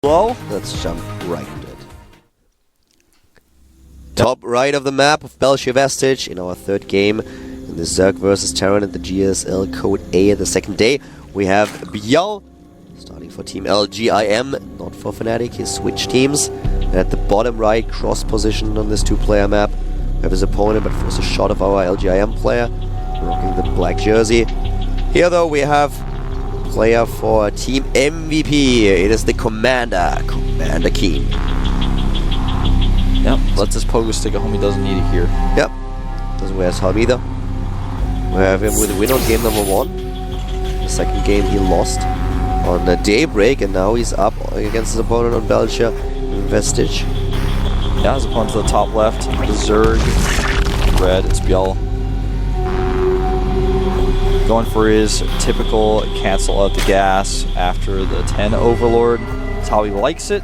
Well, let's jump right into it. Top right of the map of Belgium Vestige in our third game in the Zerg versus Terran and the GSL Code A the second day. We have ByuL starting for Team LGIM, not for Fnatic, he switched teams. And at the bottom right, cross positioned on this two-player map, we have his opponent, but first a shot of our LGIM player, rocking the black jersey. Here though we have player for Team MVP. It is the Commander Keen. Yep, lets his pogo stick at home, he doesn't need it here. Yep, doesn't wear his helm either. We have him with a win on game number 1. The second game he lost on the Daybreak, and now he's up against his opponent on Belgium Vestige. Yeah, his opponent to the top left, the Zerg, red, it's ByuL. Going for his typical cancel out the gas after the 10 Overlord. That's how he likes it.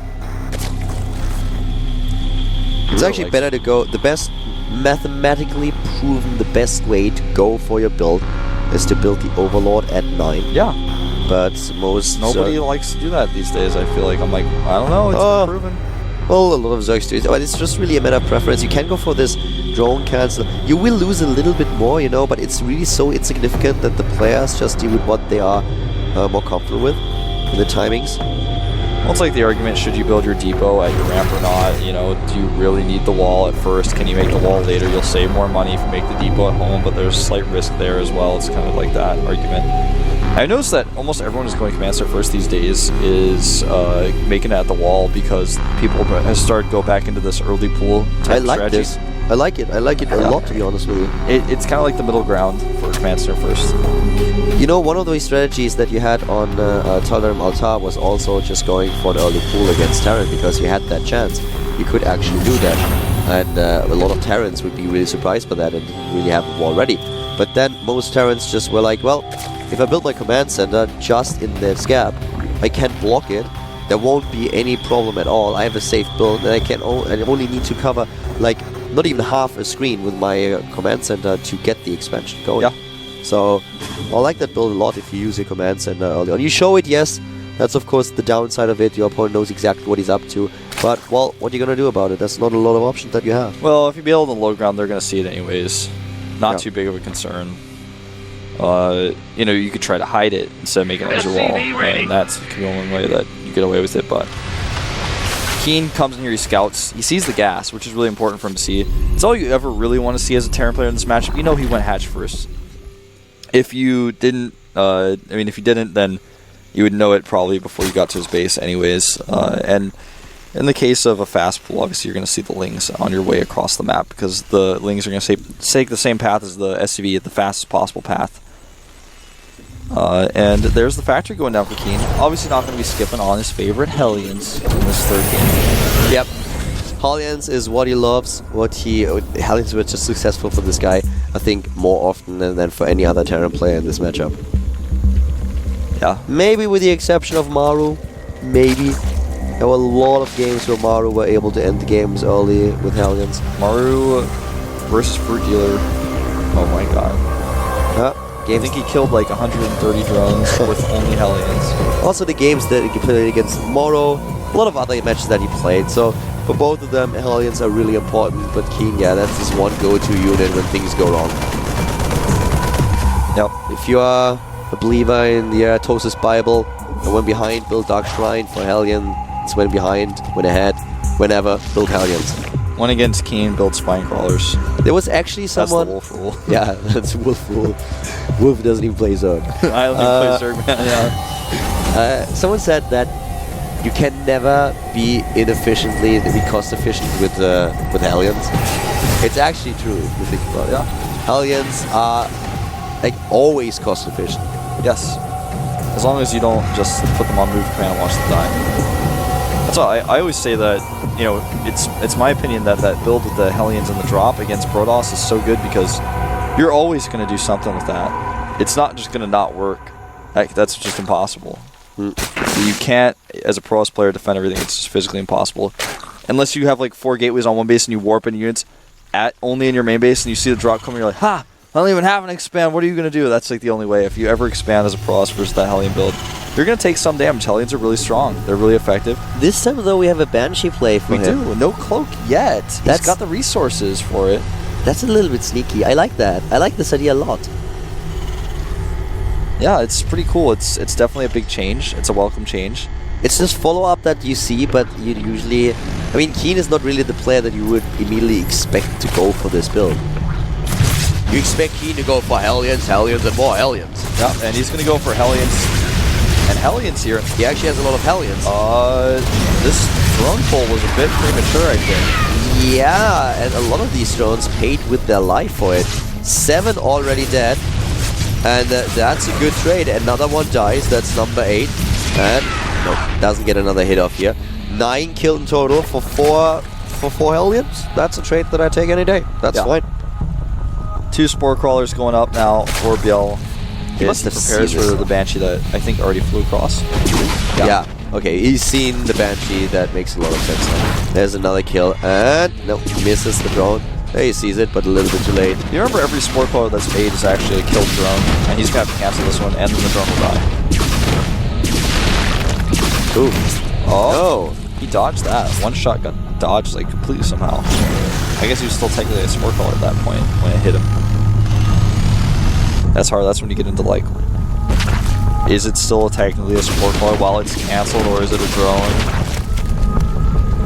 It's actually better to go, the best, mathematically proven the best way to go for your build is to build the Overlord at 9. Yeah. But nobody likes to do that these days, I feel like. I'm like, I don't know, it's proven. Well, a lot of Zergs do it, but it's just really a matter of preference. You can go for this drone cancel. You will lose a little bit more, you know, but it's really so insignificant that the players just do with what they are more comfortable with in the timings. Well, it's like the argument, should you build your depot at your ramp or not? You know, do you really need the wall at first? Can you make the wall later? You'll save more money if you make the depot at home, but there's slight risk there as well. It's kind of like that argument. I noticed that almost everyone who's going command center first these days is making it at the wall because people have started to go back into this early pool type strategy. This. I like it. I like it a lot, to be honest with you. It's kind of like the middle ground for command center first. You know, one of those strategies that you had on Tal'Darim Altar was also just going for an early pool against Terran because you had that chance. You could actually do that. And a lot of Terrans would be really surprised by that and didn't really have the wall ready. But then most Terrans just were like, well, if I build my command center just in this gap, I can block it. There won't be any problem at all. I have a safe build, and I only need to cover like not even half a screen with my command center to get the expansion going. Yeah. So I like that build a lot if you use your command center early on. You show it, yes. That's of course the downside of it. Your opponent knows exactly what he's up to. But well, what are you gonna do about it? There's not a lot of options that you have. Well, if you build on the low ground, they're gonna see it anyways. Not too big of a concern. You know, you could try to hide it instead of making it as your wall, and that's the only way that you get away with it. But Keen comes in here, he scouts, he sees the gas, which is really important for him to see. It's all you ever really want to see as a Terran player in this matchup. You know he went hatch first. If you didn't, if you didn't, then you would know it probably before you got to his base anyways. And in the case of a fast pool, obviously you're going to see the Lings on your way across the map because the Lings are going to take the same path as the SCV at the fastest possible path. And there's the factory going down for Keen. Obviously not going to be skipping on his favorite Hellions in this third game. Yep. Hellions is what he loves. Hellions were just successful for this guy, I think, more often than for any other Terran player in this matchup. Yeah. Maybe with the exception of Maru. Maybe. There were a lot of games where Maru were able to end the games early with Hellions. Maru versus Fruit Dealer. Oh my god. Yeah. I think he killed like 130 drones with only Hellions. Also the games that he played against Moro, a lot of other matches that he played. So for both of them, Hellions are really important. But Keen, yeah, that's his one go-to unit when things go wrong. Yep. If you are a believer in the Tosis Bible, and when behind, build Dark Shrine. For Hellion, it's when behind, when ahead, whenever, build Hellions. One against Keen, build Spine Crawlers. There was actually someone... That's the Wolf rule. Yeah, that's Wolf rule. Wolf doesn't even play Zerg. I don't even play Zerg, man. Yeah. Someone said that you can never be cost efficient with Hellions. It's actually true if you think about it. Yeah. Hellions are like always cost efficient. Yes. As long as you don't just put them on move command and watch them die. That's why I always say that, you know, it's my opinion that build with the Hellions and the drop against Protoss is so good because you're always going to do something with that. It's not just going to not work. That's just impossible. You can't, as a Protoss player, defend everything. It's just physically impossible. Unless you have like 4 gateways on one base and you warp in units only in your main base and you see the drop coming, you're like, ha! I don't even have an expand. What are you going to do? That's like the only way. If you ever expand as a Protoss versus that Hellion build, You're going to take some damage. Hellions are really strong. They're really effective. This time, though, we have a Banshee play for him. We do. No cloak yet. He's got the resources for it. That's a little bit sneaky. I like that. I like this idea a lot. Yeah, it's pretty cool. It's definitely a big change. It's a welcome change. It's just follow-up that you see, but you usually... I mean, Keen is not really the player that you would immediately expect to go for this build. You expect Keen to go for Hellions, Hellions, and more Hellions. Yeah, and he's going to go for Hellions and Hellions here. He actually has a lot of Hellions. This drone pull was a bit premature, I think. Yeah, and a lot of these drones paid with their life for it. 7 already dead. And that's a good trade. Another one dies. That's number 8. And no, doesn't get another hit off here. 9 killed in total for 4 Hellions. That's a trade that I take any day. That's fine. 2 Spore Crawlers going up now for ByuL. He must have prepared for the Banshee that I think already flew across. Yeah. Okay, he's seen the Banshee. That makes a lot of sense now. There's another kill. And no, misses the drone. There he sees it, but a little bit too late. You remember every Spore Crawler that's made is actually a killed drone, and he's going to have to cancel this one, and then the drone will die. Ooh. Oh, no. He dodged that. One shot got dodged like completely somehow. I guess he was still technically a Spore Crawler at that point when it hit him. That's hard. That's when you get into like, is it still technically a Spore Crawler while it's cancelled, or is it a drone?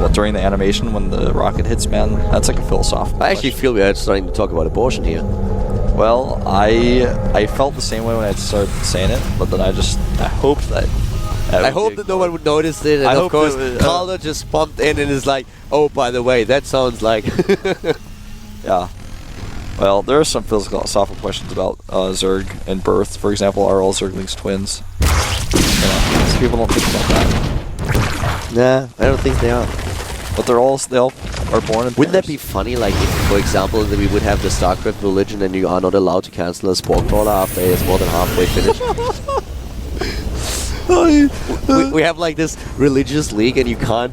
Well, during the animation when the rocket hits, man, that's like a philosophical I actually feel we are starting to talk about abortion here. Well, I felt the same way when I started saying it, but then I hope that... I hope that no one would notice it, and of course, Calder just bumped in and is like, oh, by the way, that sounds like... Yeah. Well, there are some philosophical questions about Zerg and birth. For example, are all Zerglings twins? Yeah, people don't think about that. Nah, I don't think they are. But they all are born in Wouldn't that be funny, like, if, for example, that we would have the StarCraft religion and you are not allowed to cancel a Spore Crawler after it's more than halfway finished? we have like this religious league, and you can't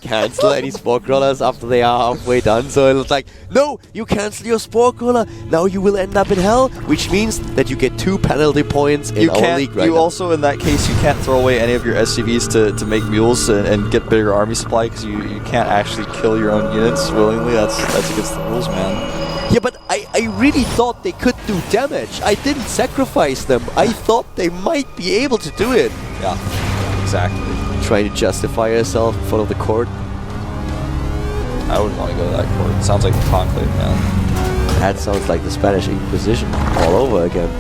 cancel any Spore Crawlers after they are halfway done. So it's like, no, you cancel your Spore Crawler, now you will end up in hell, which means that you get 2 penalty points in our league right now. Also, in that case, you can't throw away any of your SCVs to make mules and get bigger army supply, because you can't actually kill your own units willingly. That's against the rules, man. Yeah, but I really thought they could do damage. I didn't sacrifice them. I thought they might be able to do it. Yeah, exactly. Trying to justify yourself in front of the court. I wouldn't want to go to that court. It sounds like the conclave, man. That sounds like the Spanish Inquisition all over again.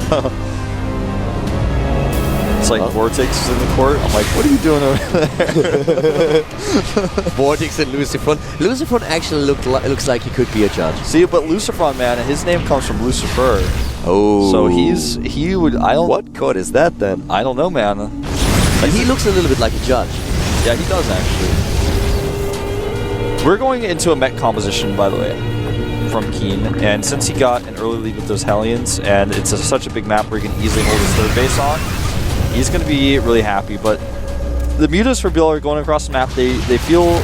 It's like Vortex is in the court. I'm like, what are you doing over there? Vortex and Lucifron. Lucifron actually looks like he could be a judge. See, but Lucifron, man, his name comes from Lucifer. Oh. So he would. I don't. What code is that then? I don't know, man. But he looks a little bit like a judge. Yeah, he does actually. We're going into a mech composition, by the way, from Keen, and since he got an early lead with those Hellions, and it's such a big map where he can easily hold his third base on, he's going to be really happy. But the mutas for ByuL are going across the map. They feel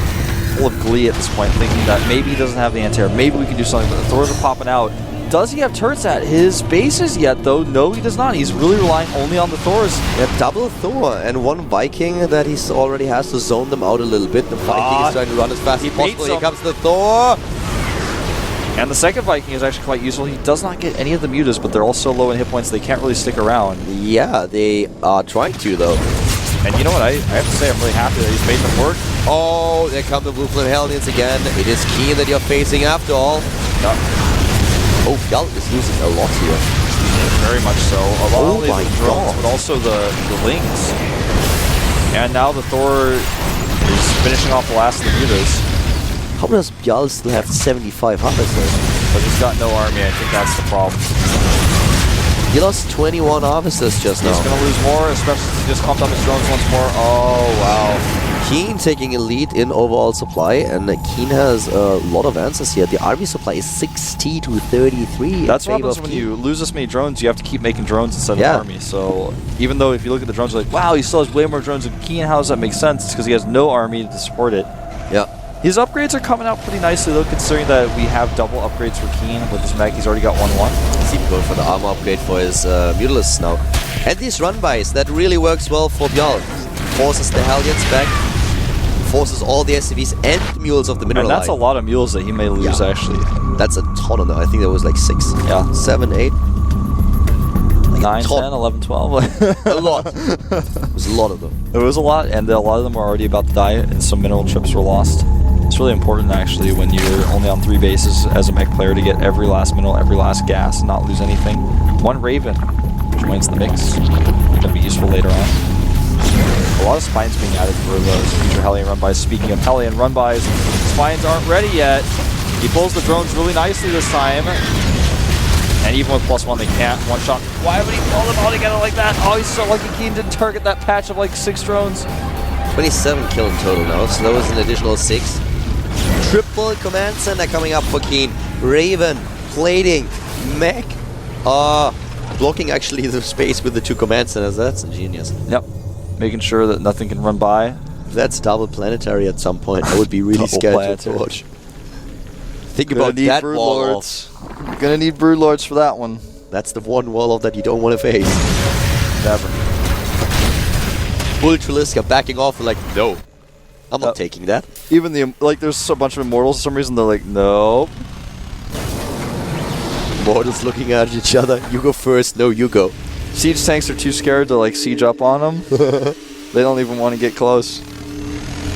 full of glee at this point, thinking that maybe he doesn't have the anti-air, maybe we can do something, but the Thors are popping out. Does he have turrets at his bases yet, though? No, he does not. He's really relying only on the Thors. Yeah, double Thor and 1 Viking that he already has to zone them out a little bit. The Viking is trying to run as fast as possible. Here comes the Thor. And the second Viking is actually quite useful. He does not get any of the mutas, but they're all so low in hit points they can't really stick around. Yeah, they are trying to, though. And you know what? I have to say I'm really happy that he's made them work. Oh, there come the Blueflame Hellions again. It is Keen that you're facing after all. Yeah. Oh, ByuL is losing a lot here. Very much so. Not only my the drones, God. but also the lings. And now the Thor is finishing off the last of the mutas. How does ByuL still have 75 harvesters? But he's got no army. I think that's the problem. He lost 21 harvesters just now. He's going to lose more, especially since he just pumped up his drones once more. Oh, wow. Keen taking a lead in overall supply, and Keen has a lot of answers here. The army supply is 60 to 33. That's what happens when you lose this many drones. You have to keep making drones instead of an army. So even though if you look at the drones, you're like, wow, he still has way more drones than Keen. How does that make sense? It's because he has no army to support it. Yeah. His upgrades are coming out pretty nicely, though, considering that we have double upgrades for Keen with his mech. He's already got 1-1. He's even going for the armor upgrade for his Mutalisks now. And these run-bys, that really works well for ByuL. Forces the Hellions back, forces all the SCVs and mules of the mineral And that's a line. lot of mules that he may lose, actually. That's a ton of them. I think there was like 6, Yeah. 7, 8. Like 9, a 10, ton. 11, 12. A lot. It was a lot of them. It was a lot, and a lot of them were already about to die, and some mineral chips were lost. It's really important, actually, when you're only on 3 bases as a mech player to get every last mineral, every last gas, and not lose anything. 1 Raven joins the mix. Going to be useful later on. A lot of spines being added for those future Hellion run-bys. Speaking of Hellion run-bys, spines aren't ready yet. He pulls the drones really nicely this time. And even with +1, they can't one-shot. Why would he pull them all together like that? Oh, he's so lucky Keen didn't target that patch of like 6 drones. 27 kill in total now, so that was an additional 6. Triple command center coming up for Keen. Raven, plating, mech, blocking actually the space with the 2 command centers. That's ingenious. Yep. Making sure that nothing can run by. If that's double planetary at some point, I would be really scared to watch. Think about that wall off. You're gonna need brood lords for that one. That's the one wall off that you don't want to face. Never. Bull Triliska backing off and like, no, I'm not taking that. Even the there's a bunch of immortals for some reason. They're like, nope. Immortals looking at each other. You go first. No, you go. Siege tanks are too scared to like siege up on them. They don't even want to get close.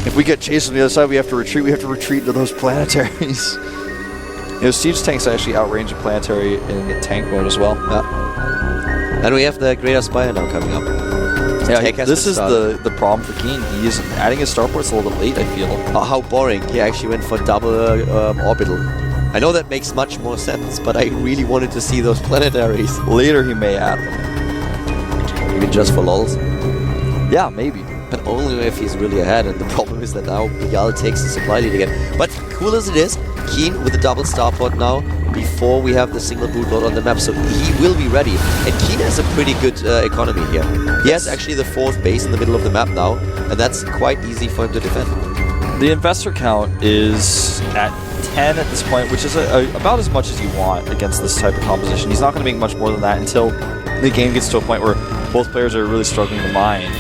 If we get chased on the other side, we have to retreat. We have to retreat to those planetaries. You know, siege tanks actually outrange a planetary in the tank mode as well. Yeah. And we have the Greater Spire now coming up. Yeah, this is the problem for Keen. He's adding his starports a little bit late, I feel. How boring. He actually went for double orbital. I know that makes much more sense, but I really wanted to see those planetaries. Later he may add them. Maybe just for lols. Yeah, maybe. But only if he's really ahead, and the problem is that now ByuL takes the supply lead again. But cool as it is, Keen with the double starport now, before we have the single boot load on the map, so he will be ready. And Keen has a pretty good economy here. He has actually the 4th base in the middle of the map now, and that's quite easy for him to defend. The investor count is at 10 at this point, which is about as much as you want against this type of composition. He's not going to make much more than that until the game gets to a point where both players are really struggling to mine.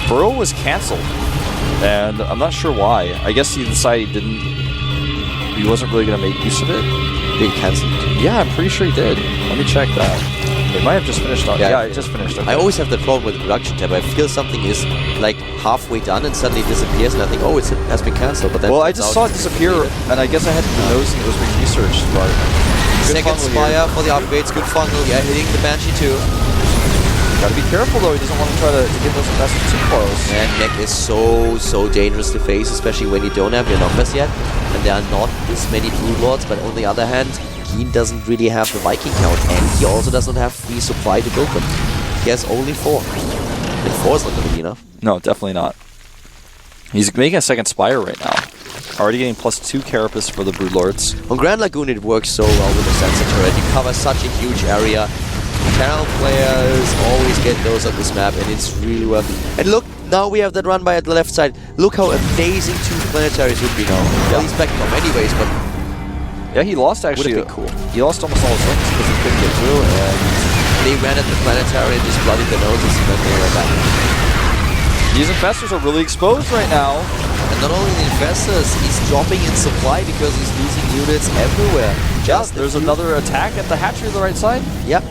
ByuL was cancelled, and I'm not sure why. I guess he decided he wasn't really going to make use of it. Did he cancel it? Yeah, I'm pretty sure he did. Let me check that. It might have just finished on. Yeah, it just finished. Okay. I always have that problem with the production tab. I feel something is like halfway done and suddenly disappears, and I think, oh, it has been cancelled. But then well, I just saw it disappear, and I guess I hadn't been noticing it was being researched. But second Spire for the upgrades, good funnel. Yeah, hitting the Banshee too. Gotta be careful though. He doesn't want to try to get those investments too close. And mech is so dangerous to face, especially when you don't have your numbers yet, and there are not this many Brood Lords. But on the other hand, Keen doesn't really have the Viking count, and he also does not have free supply to build them. He has only 4. And 4 is not going to be enough. No, definitely not. He's making a second Spire right now. Already getting +2 Carapace for the Brood Lords. On Grand Lagoon, it works so well with the sensor turret. You cover such a huge area. Channel players always get those on this map, and it's really worth it. And look, now we have that run by at the left side. Look how amazing 2 planetaries would be now. Well, he's backing up anyways, but yeah, he lost actually. would have been cool. He lost almost all his links because he couldn't get through, and they ran at the planetary and just bloodied their noses, and then they were back. These infestors are really exposed right now. And not only the infestors, he's dropping in supply because he's losing units everywhere. Just there's another attack at the hatchery on the right side. Yep.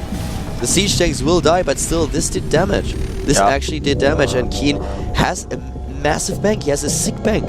The siege tanks will die, but still, this did damage. This actually did damage, and Keen has a massive bank. He has a sick bank,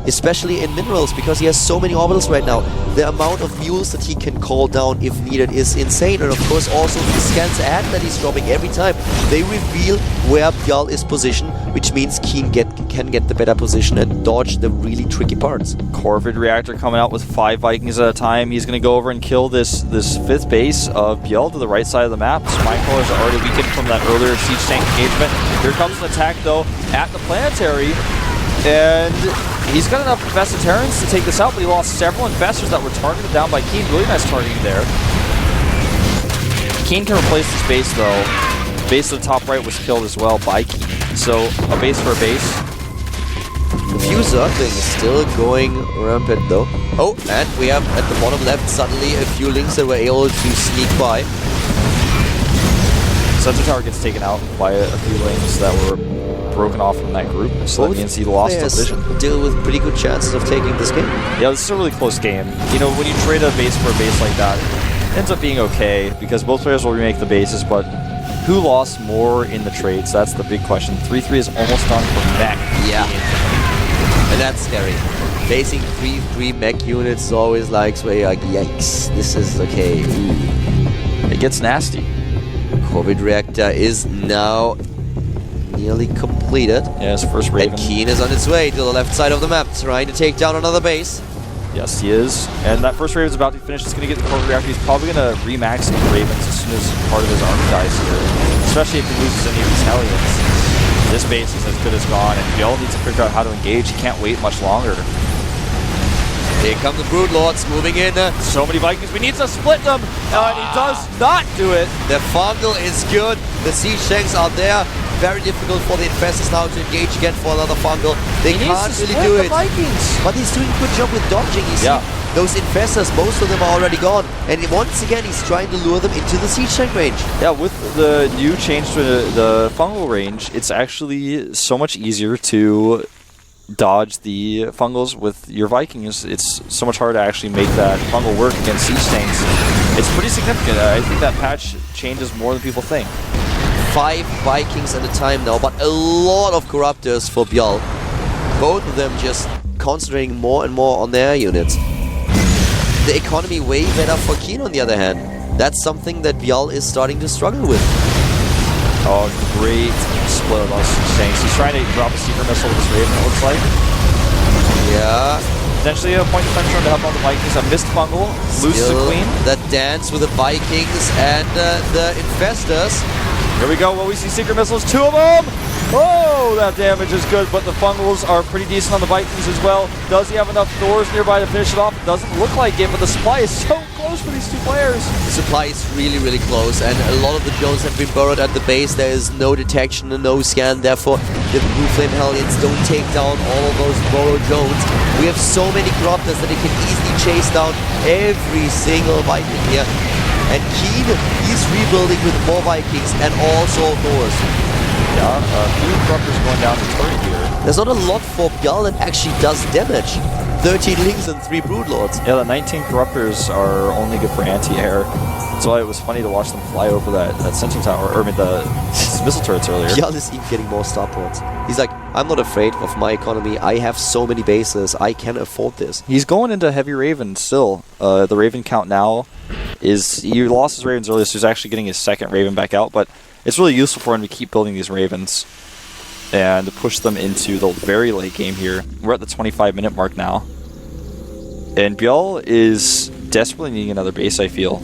especially in minerals, because he has so many orbitals right now. The amount of mules that he can call down if needed is insane, and of course also the scans ahead that he's dropping every time. They reveal where ByuL is positioned, which means Keen can get the better position and dodge the really tricky parts. Corvid Reactor coming out with 5 Vikings at a time. He's going to go over and kill this 5th base of ByuL to the right side of the map. Spine Crawlers are already weakened from that earlier siege tank engagement. Here comes an attack though at the planetary, and he's got enough Infestatorians to take this out, but he lost several Infestors that were targeted down by Keen. Really nice targeting there. Keen can replace this base though. Base at the top right was killed as well by Keen. So a base for a base. The few Zerglings is still going rampant though. Oh, and we have at the bottom left suddenly a few links that were able to sneak by. Sensor Tower gets taken out by a few lanes that were broken off from that group, so that means he lost the vision. Deal with pretty good chances of taking this game. Yeah, this is a really close game. You know, when you trade a base for a base like that, it ends up being okay, because both players will remake the bases, but who lost more in the trades? That's the big question. 3-3 is almost done for mech. Yeah. And that's scary. Facing 3-3 mech units is always like, yikes, this is okay. Ooh. It gets nasty. Corvid Reactor is now nearly completed. Yeah, his first Raven. And Keen is on its way to the left side of the map, trying to take down another base. Yes, he is. And that first Raven's about to finish. It's going to get the Corvid Reactor. He's probably going to remax the Ravens as soon as part of his army dies here. Especially if he loses any of these Hellions. This base is as good as gone, and ByuL needs to figure out how to engage. He can't wait much longer. Here come the Broodlords moving in. So many Vikings. We need to split them. And he does not do it. The fungal is good. The siege tanks are there. Very difficult for the Infestors now to engage again for another fungal. They can't really do it. Vikings. But he's doing a good job with dodging. You see, those Infestors, most of them are already gone. And once again, he's trying to lure them into the siege tank range. Yeah, with the new change to the fungal range, it's actually so much easier to dodge the fungals with your Vikings. It's so much harder to actually make that fungal work against siege tanks. It's pretty significant. I think that patch changes more than people think. 5 Vikings at a time now, but a lot of Corruptors for ByuL. Both of them just concentrating more and more on their units. The economy way better for Keen on the other hand. That's something that ByuL is starting to struggle with. Oh, great split of those tanks. He's trying to drop a secret missile with his Raven, it looks like. Yeah. Potentially a point of defense trying to help out the Vikings. A missed fungal, loses the Queen. That dance with the Vikings and the Infestors. Here we go. Well, we see secret missiles, 2 of them. Oh, that damage is good, but the fungals are pretty decent on the Vikings as well. Does he have enough Thors nearby to finish it off? It doesn't look like it, but the supply is so close for these two players. The supply is really, really close, and a lot of the drones have been burrowed at the base. There is no detection and no scan, therefore the Blue Flame Hellions don't take down all of those burrowed drones. We have so many Corruptors that they can easily chase down every single Viking here. And Keen, he's rebuilding with more Vikings and also Thors. Yeah, a few Corruptors going down the turret here. There's not a lot for ByuL that actually does damage. 13 Lings and 3 Broodlords. Yeah, the 19 Corruptors are only good for anti-air. That's why it was funny to watch them fly over that sensor tower, or I mean the missile turrets earlier. ByuL is even getting more starports. He's like, I'm not afraid of my economy. I have so many bases. I can afford this. He's going into heavy Raven still. The Raven count now is, he lost his Ravens earlier, so he's actually getting his second Raven back out, but it's really useful for him to keep building these Ravens and to push them into the very late game here. We're at the 25-minute mark now. And ByuL is desperately needing another base, I feel.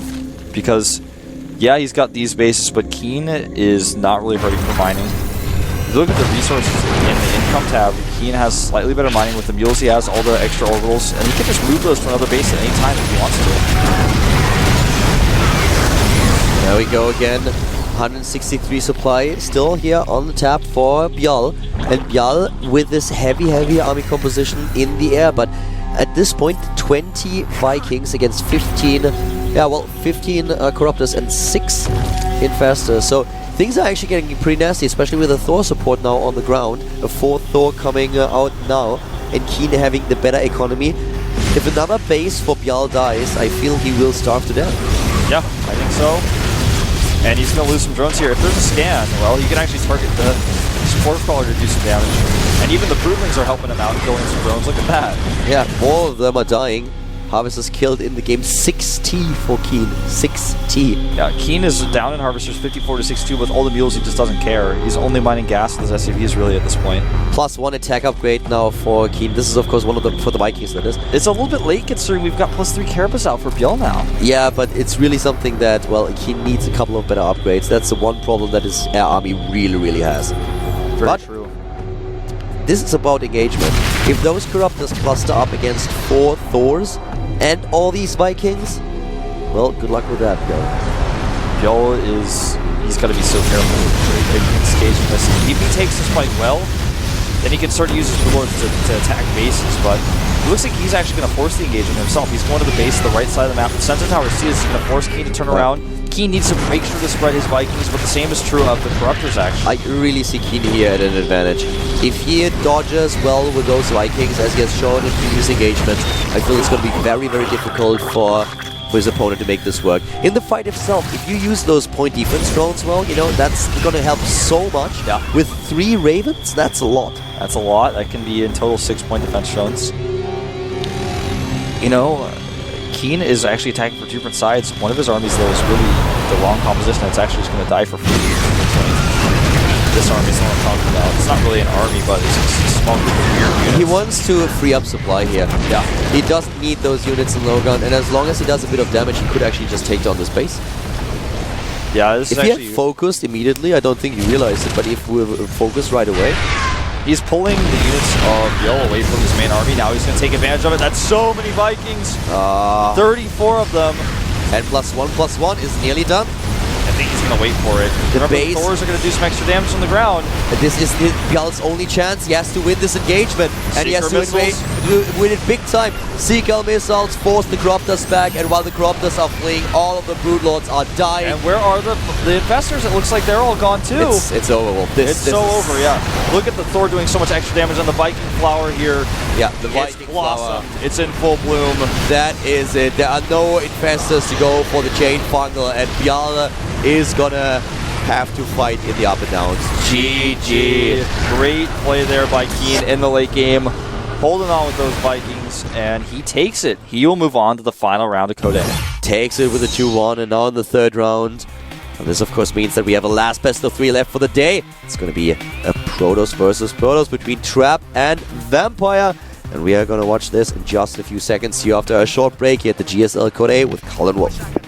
Because, yeah, he's got these bases, but Keen is not really hurting for mining. If you look at the resources in the income tab, Keen has slightly better mining with the mules. He has all the extra orbitals, and he can just move those to another base at any time if he wants to. There we go again. 163 supply still here on the tap for ByuL. And ByuL with this heavy army composition in the air. But at this point, 20 Vikings against 15... 15 Corruptors and 6 Infestors. So things are actually getting pretty nasty, especially with the Thor support now on the ground. A 4th Thor coming out now. And Keen having the better economy. If another base for ByuL dies, I feel he will starve to death. Yeah, I think so. And he's going to lose some drones here. If there's a scan, well, you can actually target the support crawler to do some damage. And even the Broodlings are helping him out, killing some drones. Look at that. Yeah, more of them are dying. Harvesters killed in the game. 6T for Keen. 6T. Yeah, Keen is down in Harvesters 54 to 62 with all the mules. He just doesn't care. He's only mining gas with his SCVs really at this point. Plus 1 attack upgrade now for Keen. This is of course one of them for the Vikings, that is. It's a little bit late considering we've got plus 3 Carapace out for ByuL now. Yeah, but it's really something that, well, Keen needs a couple of better upgrades. That's the one problem that his air army really has. Very true. This is about engagement. If those Corruptors cluster up against 4 Thors and all these Vikings, well, good luck with that, ByuL he's got to be so careful with engaging this. If he takes this fight well, then he can start to use his warlords to attack bases, but it looks like he's actually going to force the engagement himself. He's going to the base to the right side of the map. The Sensor Tower sees he's going to force Keen to turn around. Keen needs to make sure to spread his Vikings, but the same is true of the Corruptors, actually. I really see Keen here at an advantage. If he dodges well with those Vikings, as he has shown in previous engagements, I feel it's going to be very, very difficult for his opponent to make this work. In the fight itself, if you use those point defense drones well, you know, that's going to help so much. Yeah. With 3 Ravens, that's a lot. That's a lot. That can be in total 6-point defense drones. You know, Keen is actually attacking for 2 different sides. One of his armies, though, is really the wrong composition. It's actually just going to die for free. This army is the one I'm talking about. It's not really an army, but it's a small group of weird units. He wants to free up supply here. Yeah. He doesn't need those units in low gun, and as long as he does a bit of damage, he could actually just take down this base. Yeah, this is if he actually... had focused immediately, I don't think he realized it, but if we were focused right away... He's pulling the units of ByuL away from his main army. Now he's going to take advantage of it. That's so many Vikings. 34 of them. And +1/+1 is nearly done. I think he's going to wait for it. The base... The Thors are going to do some extra damage on the ground. This is ByuL's only chance. He has to win this engagement. And he has to win it big time. Seeker missiles force the Corruptors back, and while the Corruptors are fleeing, all of the Broodlords are dying. And where are the Infestors? It looks like they're all gone too. It's over, Wolf. It's so over, yeah. Look at the Thor doing so much extra damage on the Viking Flower here. Yeah, the Viking Flower. It's in full bloom. That is it. There are no Infestors to go for the Chain Fungal, and ByuL is gonna have to fight in the up and downs. GG. Great play there by Keen in the late game. Holding on with those Vikings, and he takes it. He will move on to the final round of Code A. Takes it with a 2-1, and now in the 3rd round. And this, of course, means that we have a last best of 3 left for the day. It's going to be a Protoss versus Protoss between Trap and Vampire. And we are going to watch this in just a few seconds here after a short break here at the GSL Code A with Colin Wolf.